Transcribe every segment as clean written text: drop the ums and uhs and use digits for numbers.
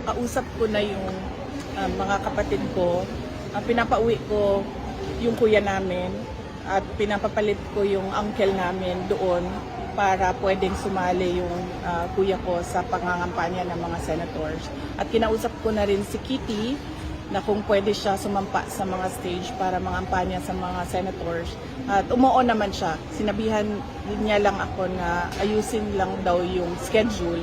nakausap ko na yung mga kapatid ko. Pinapauwi ko yung kuya namin at pinapapalit ko yung uncle namin doon para pwedeng sumali yung kuya ko sa pangangampanya ng mga senators. At kinausap ko na rin si Kitty na kung pwede siya sumampa sa mga stage para mangampanya sa mga senators. At umuo naman siya. Sinabihan niya lang ako na ayusin lang daw yung schedule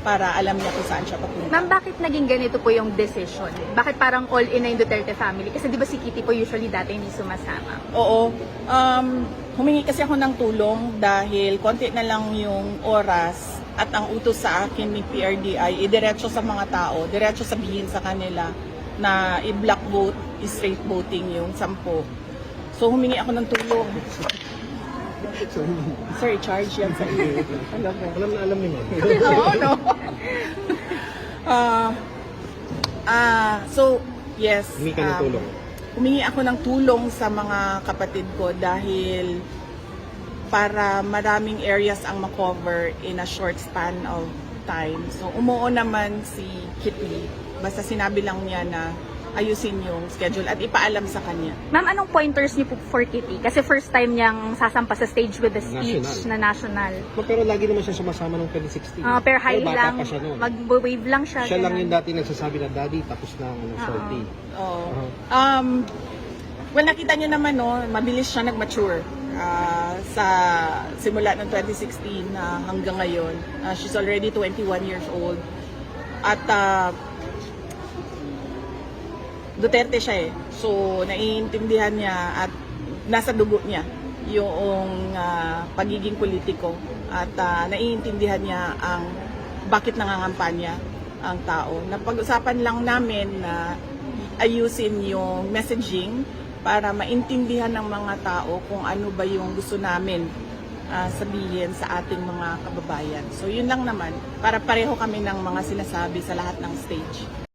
para alam niya kung saan siya papunta. Ma'am, bakit naging ganito po yung decision? Bakit parang all-in na yung Duterte family? Kasi di ba si Kitty po usually dati hindi sumasama? Oo. Humingi kasi ako ng tulong dahil konti na lang yung oras at ang utos sa akin ni PRDI, idiretso sa mga tao, diretso sabihin sa kanila na i-block vote, i-straight voting yung 10. So humingi ako ng tulong. Sir, i-charge yan sa iyo. Alam na alam niyo. Oo, no? So, yes. Humingi ka ng tulong. Humingi ako ng tulong sa mga kapatid ko dahil para maraming areas ang makover in a short span of time. So, umuo naman si Kitty. Basta sinabi lang niya na ayusin yung schedule at ipaalam sa kanya. Ma'am, anong pointers niyo po for Kitty? Kasi first time niyang sasampa sa stage with the speech na national. Pero lagi naman siya sumasama nung 2016. Pero high bata lang, pa siya noon. mag-wave lang siya. Siya lang ganun. yung dati nagsasabi na, Daddy, tapos na ang shorty. Oo. Well, nakita niyo naman, no, mabilis siya nag-mature sa simula ng 2016 hanggang ngayon. She's already 21 years old. At Duterte siya eh. So, naiintindihan niya at nasa dugo niya yung pagiging politiko. At naiintindihan niya ang bakit nangangampanya ang tao. Napag-usapan lang namin na ayusin yung messaging para maintindihan ng mga tao kung ano ba yung gusto namin sabihin sa ating mga kababayan. So, yun lang naman. Para pareho kami ng mga sinasabi sa lahat ng stage.